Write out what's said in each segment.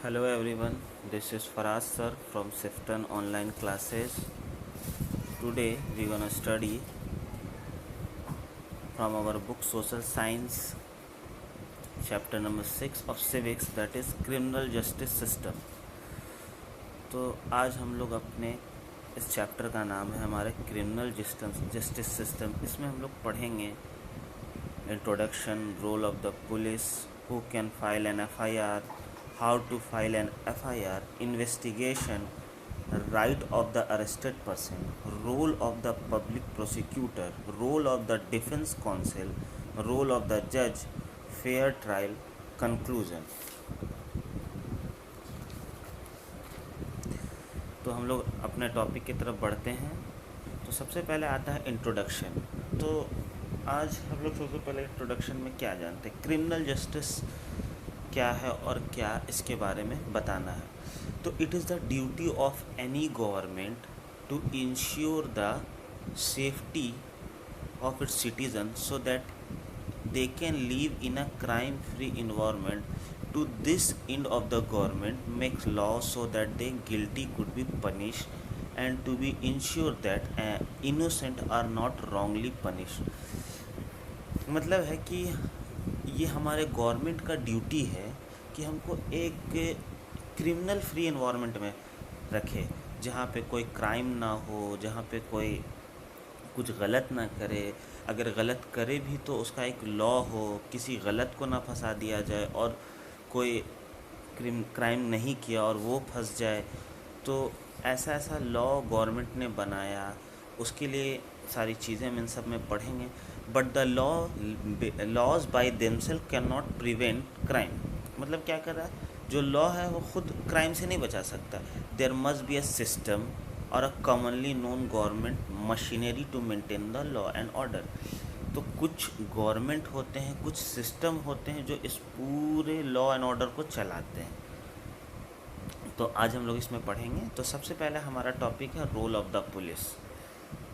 Hello everyone, this is Faraz sir from Sifton Online Classes. Today we're gonna study from our book Social Science, chapter number 6 of Civics, that is Criminal Justice System. तो आज हम लोग अपने इस chapter का नाम है हमारे क्रिमिनल जस्टिस सिस्टम। इसमें हम लोग पढ़ेंगे introduction, role of the police, who can file an FIR, how to file an FIR, investigation, right of the arrested person, role of the public prosecutor, role of the defense counsel, role of the judge, fair trial, conclusion। तो हम लोग अपने topic की तरफ बढ़ते हैं। तो सबसे पहले आता है इंट्रोडक्शन। तो आज हम लोग सबसे पहले इंट्रोडक्शन में क्या जानते हैं, क्रिमिनल जस्टिस क्या है और क्या इसके बारे में बताना है। तो it is the duty of any government to ensure the safety of its citizens so that they can live in a crime free environment. To this end of the government makes laws so that the guilty could be punished and to be ensured that innocent are not wrongly punished। मतलब है कि ये हमारे government का duty है कि हमको एक क्रिमिनल फ्री एनवायरनमेंट में रखे, जहाँ पे कोई क्राइम ना हो, जहाँ पे कोई कुछ गलत ना करे, अगर गलत करे भी तो उसका एक लॉ हो, किसी गलत को ना फंसा दिया जाए और कोई क्राइम नहीं किया और वो फंस जाए। तो ऐसा लॉ गवर्नमेंट ने बनाया, उसके लिए सारी चीज़ें हम इन सब में पढ़ेंगे। But the laws by themselves can not prevent crime. मतलब क्या कर रहा है, जो लॉ है वो खुद क्राइम से नहीं बचा सकता। There must be a system और a commonly known government machinery to maintain the law and order. तो कुछ गवर्नमेंट होते हैं, कुछ सिस्टम होते हैं जो इस पूरे लॉ एंड ऑर्डर को चलाते हैं। तो आज हम लोग इसमें पढ़ेंगे। तो सबसे पहले हमारा टॉपिक है रोल ऑफ द पुलिस।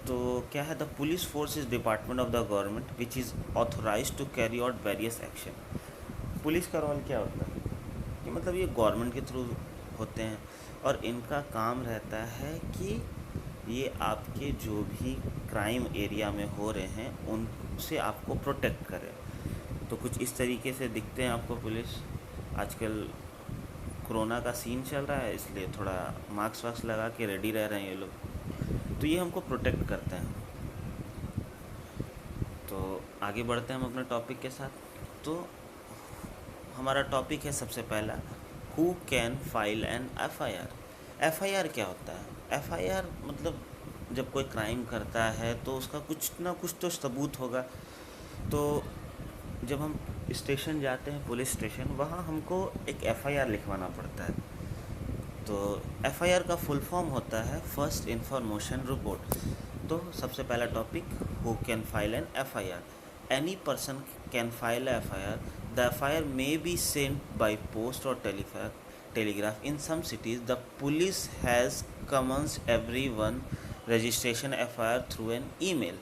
तो क्या है, the police force is department of the government which is authorise to carry out various action. Police का रोल क्या होता है कि मतलब ये गवर्नमेंट के थ्रू होते हैं और इनका काम रहता है कि ये आपके जो भी क्राइम एरिया में हो रहे हैं उनसे आपको प्रोटेक्ट करें। तो कुछ इस तरीके से दिखते हैं आपको पुलिस। आजकल कोरोना का सीन चल रहा है, इसलिए थोड़ा मास्क वास्क लगा के रेडी रह रहे हैं ये लोग। तो ये हमको प्रोटेक्ट करते हैं। तो आगे बढ़ते हैं हम अपने टॉपिक के साथ। तो हमारा टॉपिक है सबसे पहला, who can file an FIR। FIR क्या होता है? FIR मतलब जब कोई क्राइम करता है तो उसका कुछ ना कुछ तो सबूत होगा। तो जब हम स्टेशन जाते हैं, पुलिस स्टेशन, वहाँ हमको एक FIR लिखवाना पड़ता है। तो FIR का फुल फॉर्म होता है फर्स्ट इन्फॉर्मेशन रिपोर्ट। तो सबसे पहला topic, who can file an FIR। Any person can file a FIR। The FIR may be sent by post और telegraph. In some cities, the police has commenced everyone registration FIR through an email।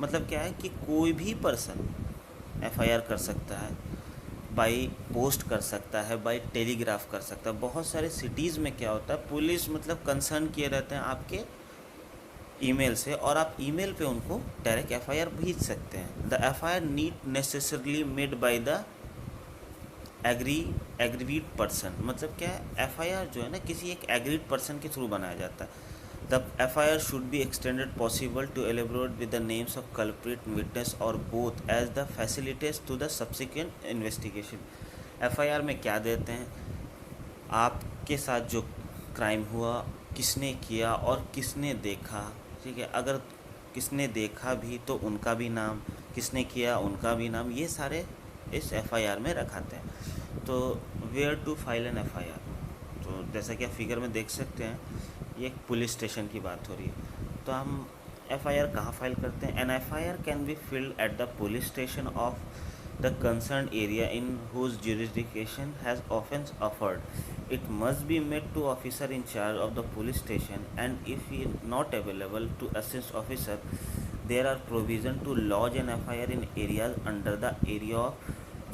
मतलब क्या है कि कोई भी person FIR कर सकता है, बाई पोस्ट कर सकता है, बाई टेलीग्राफ कर सकता है। बहुत सारे सिटीज़ में क्या होता है, पुलिस मतलब कंसर्न किए रहते हैं आपके ईमेल से और आप ईमेल पे उनको डायरेक्ट FIR भेज सकते हैं। The FIR need necessarily made by the agreed person. मतलब क्या है, FIR जो है ना किसी एक एग्रीड पर्सन के थ्रू बनाया जाता है। The FIR should be extended possible to elaborate with the names of culprit, witness और both as the facilities to the subsequent investigation. FIR में क्या देते हैं, आपके साथ जो क्राइम हुआ किसने किया और किसने देखा, ठीक है। अगर किसने देखा भी तो उनका भी नाम, किसने किया उनका भी नाम, ये सारे इस FIR में रखाते हैं। तो where to file an FIR, तो जैसा कि आप फिगर में देख सकते हैं, ये एक पुलिस स्टेशन की बात हो रही है। तो हम FIR कहाँ फाइल करते हैं? An FIR can be filed at the police station of the concern area in whose jurisdiction has offense occurred. It must be made to officer in charge of the police station, and if he is not available to assist officer, there are provision to lodge an FIR in areas under the area of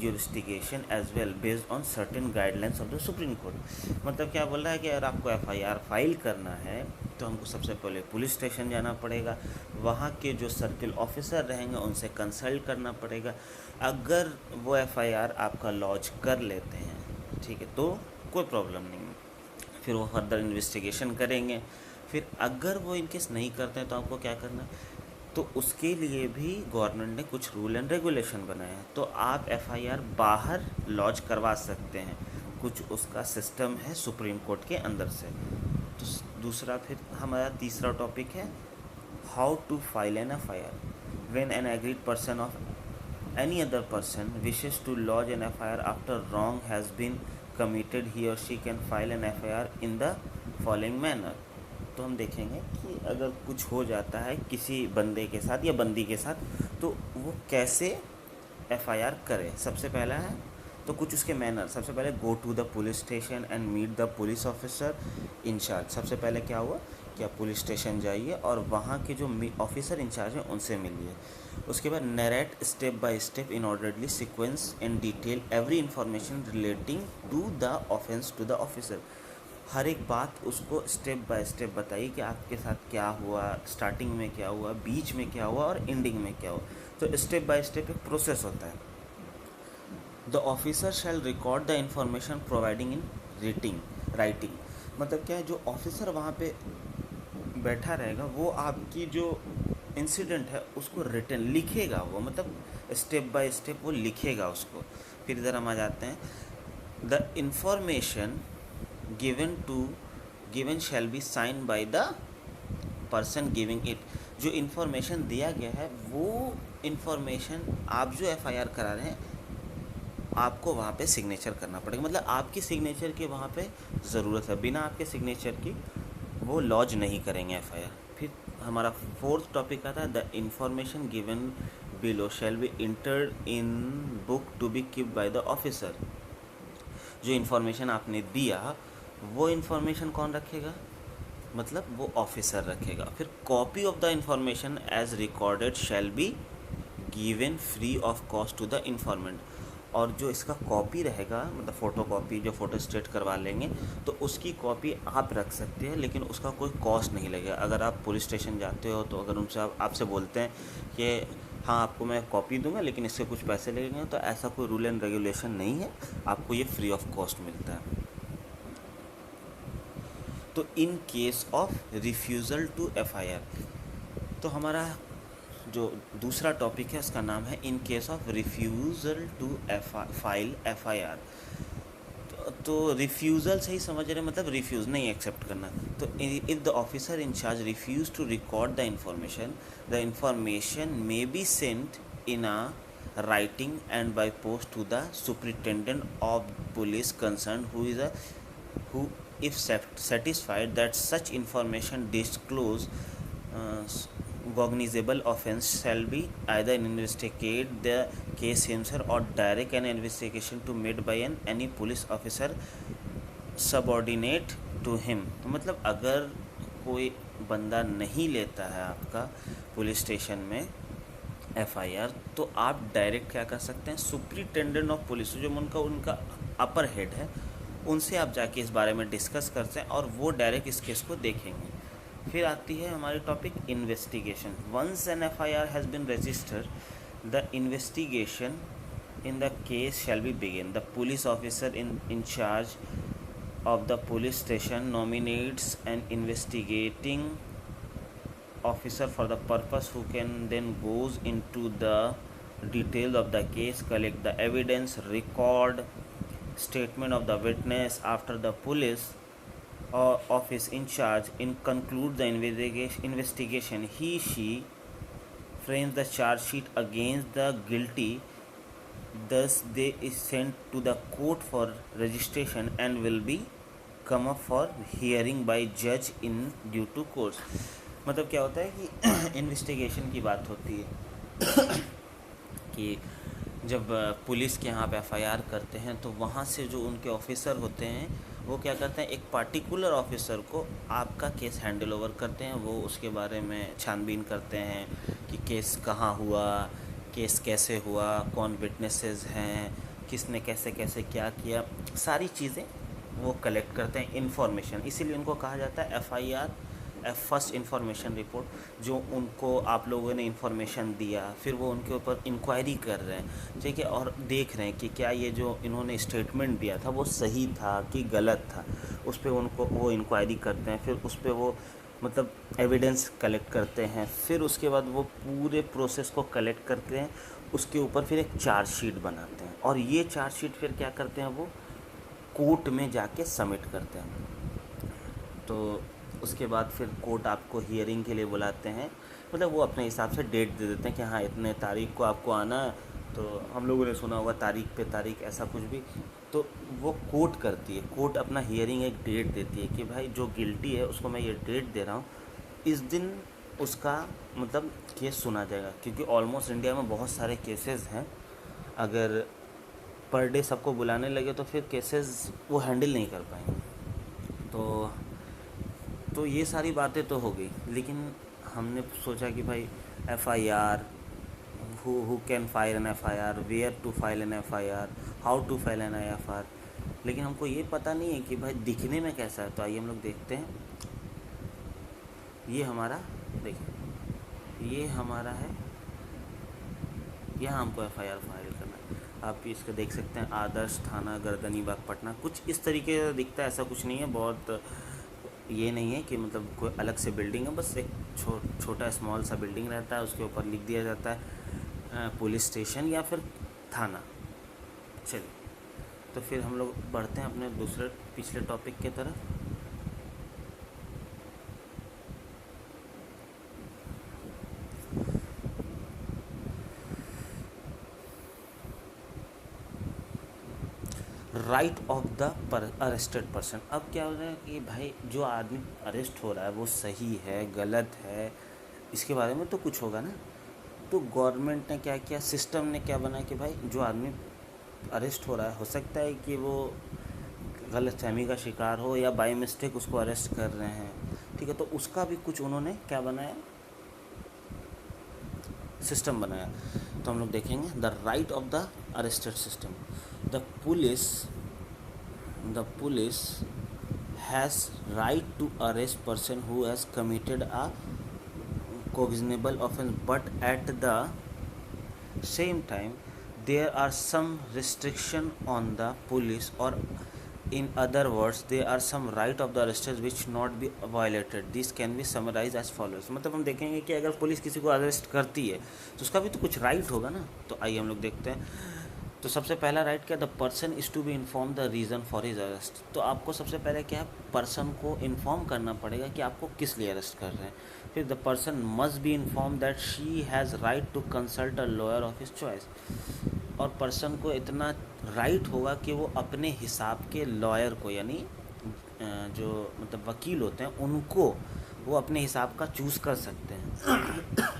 jurisdiction as well based on certain guidelines of the Supreme Court। मतलब क्या बोल रहा है कि अगर आपको FIR file करना है तो हमको सबसे पहले पुलिस स्टेशन जाना पड़ेगा, वहाँ के जो सर्किल ऑफिसर रहेंगे उनसे कंसल्ट करना पड़ेगा। अगर वो एफआईआर आपका लॉन्च कर लेते हैं, ठीक है, तो कोई प्रॉब्लम नहीं है, फिर वो फर्दर इन्वेस्टिगेशन करेंगे। फिर अगर वो इनकेस नहीं करते हैं तो आपको क्या करना है, तो उसके लिए भी गवर्नमेंट ने कुछ रूल एंड रेगुलेशन बनाए हैं। तो आप एफआईआर बाहर लॉन्च करवा सकते हैं, कुछ उसका सिस्टम है सुप्रीम कोर्ट के अंदर से। तो दूसरा, फिर हमारा तीसरा टॉपिक है how to file an FIR when an aggrieved person of any other person wishes to lodge an FIR after wrong has been committed, he or she can file an FIR in the following manner। तो हम देखेंगे कि अगर कुछ हो जाता है किसी बंदे के साथ या बंदी के साथ तो वो कैसे FIR करे। सबसे पहला है तो कुछ उसके मैनर, सबसे पहले go to the police station and meet the police officer in charge. सबसे पहले क्या हुआ कि आप पुलिस स्टेशन जाइए और वहाँ के जो ऑफिसर इंचार्ज हैं उनसे मिलिए। उसके बाद narrate step by step in orderly sequence and detail every information relating to the offence to the officer. हर एक बात उसको स्टेप बाय स्टेप बताइए कि आपके साथ क्या हुआ, स्टार्टिंग में क्या हुआ, बीच में क्या हुआ और एंडिंग में क्या हुआ। तो स्टेप बाय स्टेप एक प्रोसेस होता है। The officer shall record the information providing in writing. मतलब क्या है, जो ऑफिसर वहाँ पे बैठा रहेगा वो आपकी जो इंसिडेंट है उसको रिटन लिखेगा, वो मतलब स्टेप बाय स्टेप वो लिखेगा उसको। फिर इधर हम आ जाते हैं, the information given shall be sign by the person giving it. जो इन्फॉर्मेशन दिया गया है वो इन्फॉर्मेशन आप जो एफआईआर करा रहे हैं आपको वहाँ पे सिग्नेचर करना पड़ेगा। मतलब आपकी सिग्नेचर की वहाँ पे ज़रूरत है, बिना आपके सिग्नेचर की वो लॉन्च नहीं करेंगे एफआईआर। फिर हमारा फोर्थ टॉपिक आता है the information given below shall be entered in book to be keeped by the officer. जो इन्फॉर्मेशन आपने दिया वो इन्फॉर्मेशन कौन रखेगा, मतलब वो ऑफिसर रखेगा। फिर copy of the information as recorded shall be given free of cost to the informant. और जो इसका कॉपी रहेगा, मतलब फ़ोटो कॉपी जो फ़ोटो स्टेट करवा लेंगे तो उसकी कॉपी आप रख सकते हैं, लेकिन उसका कोई कॉस्ट नहीं लगेगा। अगर आप पुलिस स्टेशन जाते हो तो अगर उनसे आपसे बोलते हैं कि हाँ आपको मैं कॉपी दूंगा लेकिन इससे कुछ पैसे लगेंगे, तो ऐसा कोई रूल एंड रेगुलेशन नहीं है, आपको ये फ्री ऑफ कॉस्ट मिलता है। तो in case of refusal to FIR, तो हमारा जो दूसरा टॉपिक है उसका नाम है in case of refusal to file FIR. तो रिफ्यूज़ल से ही समझ रहे, मतलब रिफ्यूज़ नहीं एक्सेप्ट करना। तो if the officer in charge refuse to record the information may be sent in a writing and by post to the superintendent of police concern who if satisfied that such information disclose cognizable offense shall be either investigate the case himself or direct an investigation to made by any police officer subordinate to him। तो मतलब अगर कोई बंदा नहीं लेता है आपका police station में एफआईआर तो आप डायरेक्ट क्या कर सकते हैं, सुपरिटेंडेंट ऑफ पुलिस जो उनका अपर हेड है उनसे आप जाके इस बारे में डिस्कस करते हैं और वो डायरेक्ट इस केस को देखेंगे। फिर आती है हमारी topic investigation. Once an FIR has been registered the investigation in the case shall be begin. The police officer in charge of the police station nominates an investigating officer for the purpose who can then goes into the details of the case, collect the evidence, record statement of the witness. After the police office in charge conclude the investigation, she frames the charge sheet against the guilty. Thus they is sent to the court for registration and will be come up for hearing by judge in due to course। मतलब क्या होता है कि investigation की बात होती है कि जब पुलिस के यहाँ पे एफआईआर करते हैं तो वहाँ से जो उनके ऑफिसर होते हैं वो क्या करते हैं, एक पार्टिकुलर ऑफिसर को आपका केस हैंडल ओवर करते हैं। वो उसके बारे में छानबीन करते हैं कि केस कहाँ हुआ, केस कैसे हुआ, कौन विटनेसेस हैं, किसने कैसे कैसे क्या किया, सारी चीज़ें वो कलेक्ट करते हैं इन्फॉर्मेशन। इसीलिए उनको कहा जाता है FIR, फर्स्ट इंफॉर्मेशन रिपोर्ट। जो उनको आप लोगों ने इंफॉर्मेशन दिया, फिर वो उनके ऊपर इंक्वायरी कर रहे हैं, ठीक है, और देख रहे हैं कि क्या ये जो इन्होंने स्टेटमेंट दिया था वो सही था कि गलत था। उस पर उनको वो इंक्वायरी करते हैं, फिर उस पर वो मतलब एविडेंस कलेक्ट करते हैं, फिर उसके बाद वो पूरे प्रोसेस को कलेक्ट करते हैं, उसके ऊपर फिर एक चार्जशीट बनाते हैं, और ये चार्जशीट फिर क्या करते हैं, वो कोर्ट में जाके सबमिट करते हैं। तो उसके बाद फिर कोर्ट आपको हियरिंग के लिए बुलाते हैं, मतलब वो अपने हिसाब से डेट दे देते हैं कि हाँ इतने तारीख को आपको आना है। तो हम लोगों ने सुना होगा तारीख पे तारीख, ऐसा कुछ भी। तो वो कोर्ट करती है, कोर्ट अपना हियरिंग एक डेट देती है कि भाई जो गिल्टी है उसको मैं ये डेट दे रहा हूँ, इस दिन उसका मतलब केस सुना जाएगा। क्योंकि ऑलमोस्ट इंडिया में बहुत सारे केसेस हैं, अगर पर डे सबको बुलाने लगे तो फिर केसेस वो हैंडल नहीं कर पाएंगे। तो ये सारी बातें तो हो गई, लेकिन हमने सोचा कि भाई FIR, who can file an FIR, where to file an FIR, how to file an IFR, लेकिन हमको ये पता नहीं है कि भाई दिखने में कैसा है। तो आइए हम लोग देखते हैं। ये हमारा, देखिए ये हमारा है, यहाँ हमको FIR फाइल करना है। आप इसको देख सकते हैं, आदर्श थाना गर्दनीबाग पटना, कुछ इस तरीके से दिखता है। ऐसा कुछ नहीं है, बहुत ये नहीं है कि मतलब कोई अलग से बिल्डिंग है, बस एक छोटा स्मॉल सा बिल्डिंग रहता है, उसके ऊपर लिख दिया जाता है पुलिस स्टेशन या फिर थाना। चलिए, तो फिर हम लोग बढ़ते हैं अपने दूसरे पिछले टॉपिक की तरफ। Right of the arrested person. अब क्या हो रहा है कि भाई जो आदमी अरेस्ट हो रहा है वो सही है गलत है, इसके बारे में तो कुछ होगा ना। तो गवर्नमेंट ने क्या किया, सिस्टम ने क्या बनाया कि भाई जो आदमी अरेस्ट हो रहा है, हो सकता है कि वो गलतफहमी का शिकार हो या बाय मिस्टेक उसको अरेस्ट कर रहे हैं, ठीक है, तो उसका भी कुछ उन्होंने क्या बनाया, सिस्टम बनाया। तो हम लोग देखेंगे the right of the arrested system. The police has right to arrest person who has committed a cognizable offense, but at the same time there are some restriction on the police, or in other words there are some right of the arrested which not be violated. This can be summarized as follows। मतलब हम देखेंगे कि अगर police किसी को arrest करती है तो उसका भी तो कुछ राइट होगा ना। तो आइए हम लोग देखते हैं। तो सबसे पहला राइट क्या, the person is to be inform the reason for his arrest. तो आपको सबसे पहले क्या है, पर्सन को इन्फॉर्म करना पड़ेगा कि आपको किस लिए अरेस्ट कर रहे हैं। फिर the person must be inform that she has right to consult a lawyer of his choice. और पर्सन को इतना राइट होगा कि वो अपने हिसाब के लॉयर को, यानी जो मतलब वकील होते हैं उनको वो अपने हिसाब का चूज़ कर सकते हैं।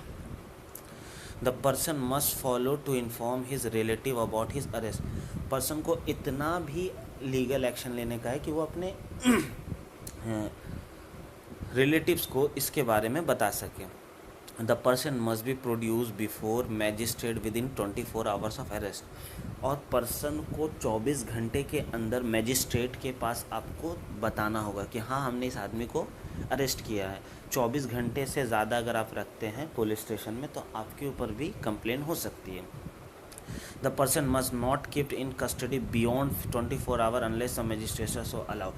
The person must follow to inform his relative about his arrest. Person को इतना भी लीगल एक्शन लेने का है कि वो अपने रिलेटिव्स को इसके बारे में बता सके। The person must B produce before magistrate with in 24 hours of arrest. और पर्सन को 24 घंटे के अंदर मैजिस्ट्रेट के पास आपको बताना होगा कि हाँ हमने इस आदमी को अरेस्ट किया है। 24 घंटे से ज़्यादा अगर आप रखते हैं पुलिस स्टेशन में तो आपके ऊपर भी कंप्लेन हो सकती है। The person must not kept in custody beyond 24 hour unless the magistrate so allow.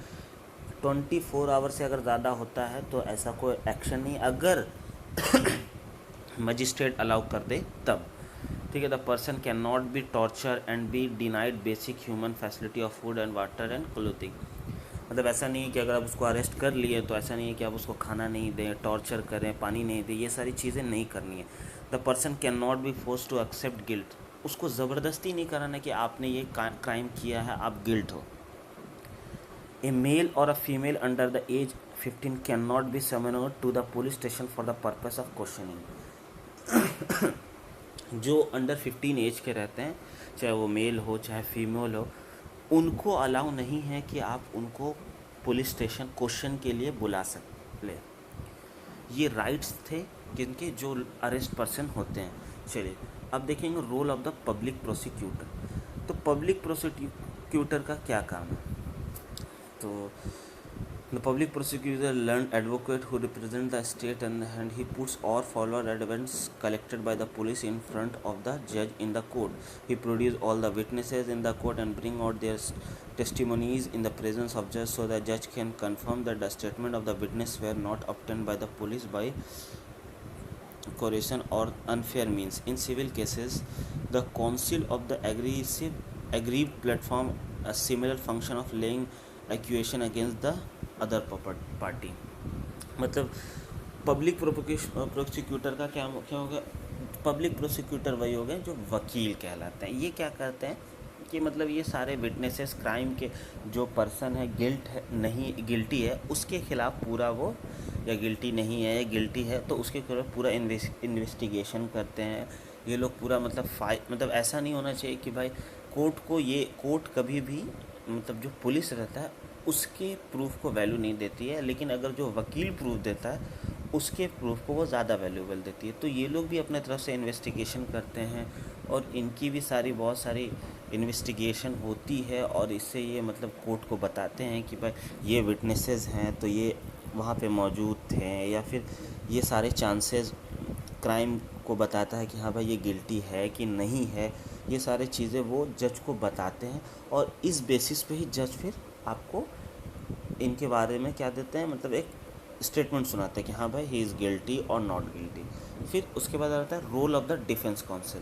24 hour से अगर ज़्यादा होता है तो ऐसा कोई एक्शन नहीं, अगर मजिस्ट्रेट अलाउ कर दे तब, ठीक है। The person can not B torture and be denied basic human facility of food and water and clothing. मतलब ऐसा नहीं है कि अगर आप उसको अरेस्ट कर लिए तो ऐसा नहीं है कि आप उसको खाना नहीं दें, टॉर्चर करें, पानी नहीं दें, ये सारी चीज़ें नहीं करनी है। The person can not be force to accept guilt. उसको ज़बरदस्ती नहीं कराना कि आपने ये क्राइम किया है, आप गिल्ट हो। A male or a female under the age 15 can not be summoned to the police station for the purpose of questioning. जो अंडर 15 एज के रहते हैं, चाहे वो मेल हो चाहे फीमेल हो, उनको अलाउ नहीं है कि आप उनको पुलिस स्टेशन क्वेश्चन के लिए बुला सकते। ये राइट्स थे जिनके जो अरेस्ट पर्सन होते हैं। चलिए अब देखेंगे role of the public prosecutor. तो पब्लिक प्रोसिक्यूटर का क्या काम है? तो the public prosecutor learned advocate who represent the state and he puts or forward evidence collected by the police in front of the judge in the court. He produces all the witnesses in the court and bring out their testimonies in the presence of judge so the judge can confirm that the statement of the witness were not obtained by the police by coercion or unfair means. In civil cases, the counsel of the aggrieved platform a similar function of laying accusation against the other party. मतलब public prosecutor का क्या होगा? Public prosecutor वही हो गए जो वकील कहलाते हैं। ये क्या करते हैं कि मतलब ये सारे विटनेसेस क्राइम के जो पर्सन है गिल्टी है उसके खिलाफ पूरा वो या गिल्टी नहीं है या गिल्टी है तो उसके खिलाफ पूरा इन्वेस्टिगेशन करते हैं। ये लोग पूरा मतलब ऐसा नहीं होना चाहिए कि भाई कोर्ट कभी भी मतलब जो पुलिस रहता है उसके प्रूफ को वैल्यू नहीं देती है, लेकिन अगर जो वकील प्रूफ देता है उसके प्रूफ को वो ज़्यादा वैल्यूबल देती है। तो ये लोग भी अपने तरफ से इन्वेस्टिगेशन करते हैं और इनकी भी बहुत सारी इन्वेस्टिगेशन होती है और इससे ये मतलब कोर्ट को बताते हैं कि भाई ये विटनेसेस हैं तो ये वहाँ पे मौजूद थे, या फिर ये सारे चांसेस क्राइम को बताता है कि हाँ भाई ये गिल्टी है कि नहीं है। ये सारी चीज़ें वो जज को बताते हैं और इस बेसिस पे ही जज फिर आपको इनके बारे में क्या देते हैं, मतलब एक स्टेटमेंट सुनाते हैं कि हाँ भाई ही इज़ गिल्टी और नॉट गिल्टी। फिर उसके बाद आता है role of the defence counsel.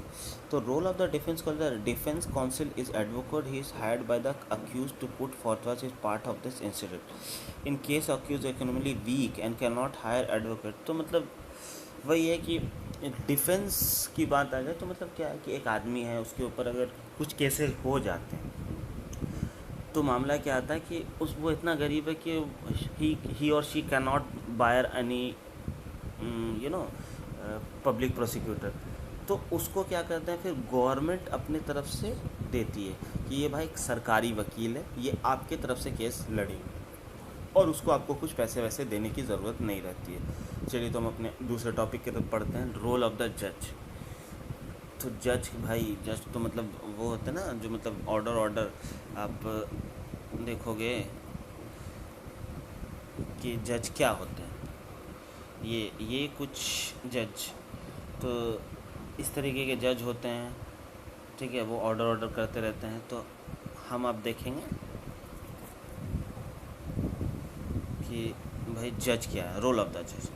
तो role of the defence counsel is advocate he is hired by the accused to put forward his part of this incident in case accused economically weak and can not hire advocate. तो मतलब वही है कि defence की बात आ जाए तो मतलब क्या है कि एक आदमी है उसके ऊपर अगर कुछ केसेस हो जाते हैं तो मामला क्या आता है कि वो इतना गरीब है कि he or she can not buyer any public prosecutor. तो उसको क्या करते हैं फिर गवर्नमेंट अपने तरफ से देती है कि ये भाई एक सरकारी वकील है, ये आपके तरफ से केस लड़ेगी और उसको आपको कुछ पैसे वैसे देने की ज़रूरत नहीं रहती है। चलिए तो हम अपने दूसरे टॉपिक की तरफ पढ़ते हैं, रोल ऑफ द जज। तो जज तो मतलब वो होते हैं ना जो मतलब ऑर्डर आप देखोगे कि जज क्या होते हैं। ये कुछ जज तो इस तरीके के जज होते हैं, ठीक है, वो ऑर्डर करते रहते हैं। तो हम अब देखेंगे कि भाई जज क्या है, रोल ऑफ द जज।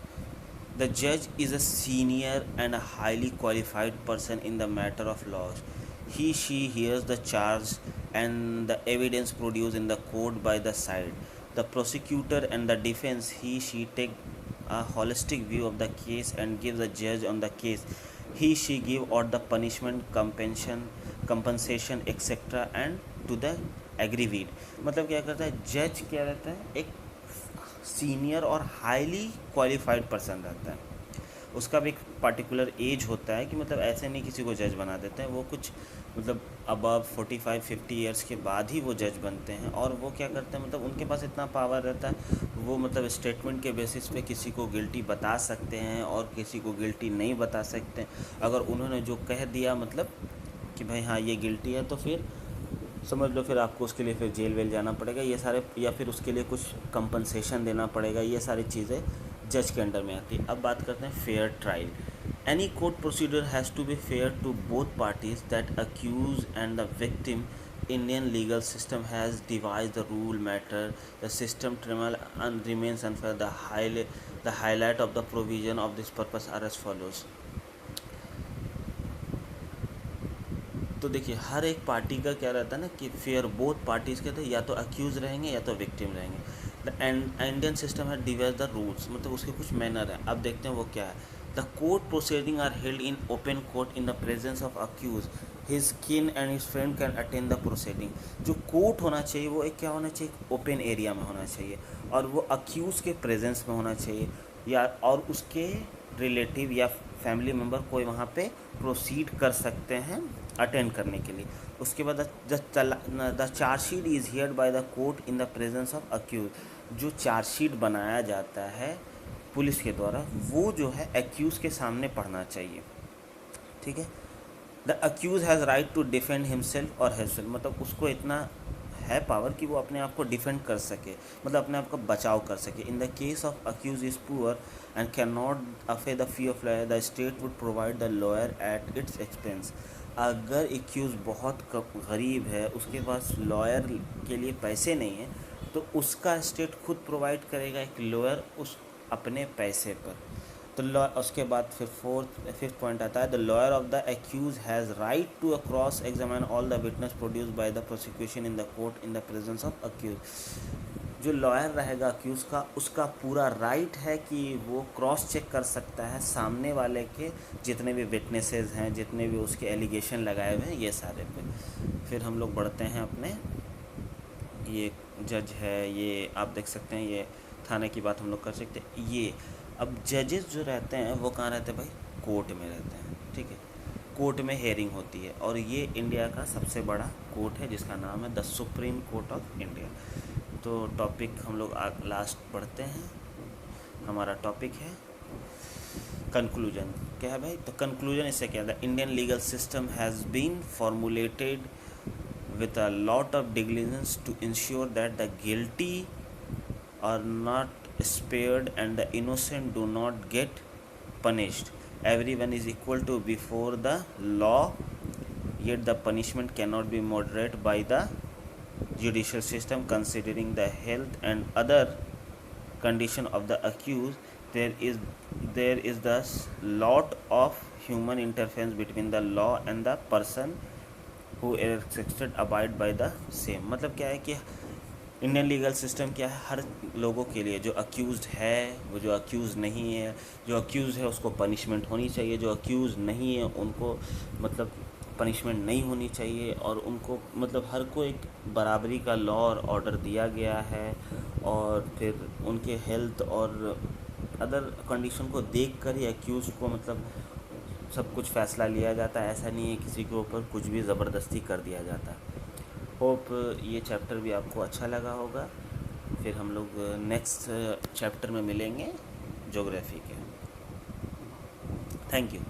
The judge is a senior and a highly qualified person in the matter of laws. She hears the charge and the evidence produced in the court by the side. The prosecutor and the defense, she take a holistic view of the case and gives the judge on the case. She give out the punishment, compensation etc. and to the aggrieved. मतलब क्या करता है जज, क्या रहता है एक senior और हाईली क्वालिफाइड पर्सन रहता है। उसका भी एक पर्टिकुलर एज होता है कि मतलब ऐसे नहीं किसी को जज बना देते हैं, वो कुछ मतलब अबव 45-50 ईयर्स के बाद ही वो जज बनते हैं। और वो क्या करते हैं मतलब उनके पास इतना पावर रहता है, वो मतलब स्टेटमेंट के बेसिस पे किसी को गिल्टी बता सकते हैं और किसी को गिल्टी नहीं बता सकते। अगर उन्होंने जो कह दिया मतलब कि भाई हाँ ये गिल्टी है तो फिर समझ लो फिर आपको उसके लिए फिर जेल वेल जाना पड़ेगा, ये सारे, या फिर उसके लिए कुछ कंपनसेशन देना पड़ेगा। ये सारी चीज़ें जज के अंडर में आती है। अब बात करते हैं fair trial. Any court procedure has to be fair to both parties that accuse and the victim. Indian legal system has devised the rule matter. The system remains unfair. The highlight of the provision of this purpose are as follows. तो देखिए हर एक party का क्या रहता है ना कि fair both parties के थे, या तो अक्यूज़ रहेंगे या तो विक्टिम रहेंगे। द इंडियन सिस्टम है डिवाइड द रूल्स, मतलब उसके कुछ मैनर हैं। अब देखते हैं वो क्या है। The court proceeding are held in open court in the presence of accused, his kin and his friend can attend the proceeding. जो कोर्ट होना चाहिए वो एक क्या होना चाहिए, ओपन एरिया में होना चाहिए और वो अक्यूज़ के प्रेजेंस में होना चाहिए, या और उसके रिलेटिव या फैमिली मेम्बर कोई वहाँ पे प्रोसीड कर सकते हैं अटेंड करने के लिए। उसके बाद the charge sheet is heard by the court in the presence of accuse. जो चार्जशीट बनाया जाता है पुलिस के द्वारा वो जो है एक्यूज़ के सामने पढ़ना चाहिए, ठीक है। The accuse has right to defend himself or himself, मतलब उसको इतना है पावर कि वो अपने आप को डिफेंड कर सके, मतलब अपने आप का बचाव कर सके। In the case of accused is poor and can not अफे the fee of lawyer, the state would provide the lawyer at its expense. अगर एक्यूज बहुत गरीब है, उसके पास लॉयर के लिए पैसे नहीं हैं, तो उसका स्टेट खुद प्रोवाइड करेगा एक लॉयर उस अपने पैसे पर। तो लॉ उसके बाद फिर फिफ्थ पॉइंट आता है, the lawyer of the accuse has right to cross examine all the witness produce by the prosecution in the court in the presence of accuse. जो लॉयर रहेगा अक्यूज़ का, उसका पूरा राइट है कि वो क्रॉस चेक कर सकता है सामने वाले के जितने भी विटनेसेस हैं, जितने भी उसके एलिगेशन लगाए हुए हैं, ये सारे पे। फिर हम लोग बढ़ते हैं अपने, ये जज है, ये आप देख सकते हैं, ये थाने की बात हम लोग कर सकते हैं। ये अब जजेस जो रहते हैं वो कहाँ रहते हैं भाई? कोर्ट में रहते हैं, ठीक है। कोर्ट में हेयरिंग होती है, और ये इंडिया का सबसे बड़ा कोर्ट है जिसका नाम है the supreme court of India. तो टॉपिक हम लोग लास्ट पढ़ते हैं। हमारा टॉपिक है कंक्लूजन। क्या है भाई? तो कंक्लूजन इससे क्या है? The Indian legal system has been formulated with a lot of diligence to ensure that the guilty are not spared and the innocent do not get punished. Everyone is equal to before the law, yet the punishment cannot be moderated by the judicial system considering the health and other condition of the accused. There is the lot of human interference between the law and the person who is expected abide by the same। मतलब क्या है कि Indian legal system क्या है, हर लोगों के लिए, जो अक्यूज़ड है, वो जो अक्यूज़ नहीं है, जो अक्यूज़ है उसको पनिशमेंट होनी चाहिए, जो अक्यूज़ नहीं है उनको मतलब पनिशमेंट नहीं होनी चाहिए, और उनको मतलब हर को एक बराबरी का लॉ और ऑर्डर दिया गया है। और फिर उनके हेल्थ और अदर कंडीशन को देख कर ही अक्यूज़ को मतलब सब कुछ फ़ैसला लिया जाता है। ऐसा नहीं है किसी के ऊपर कुछ भी ज़बरदस्ती कर दिया जाता। होप ये चैप्टर भी आपको अच्छा लगा होगा। फिर हम लोग नेक्स्ट चैप्टर में मिलेंगे ज्योग्राफी के। Thank you.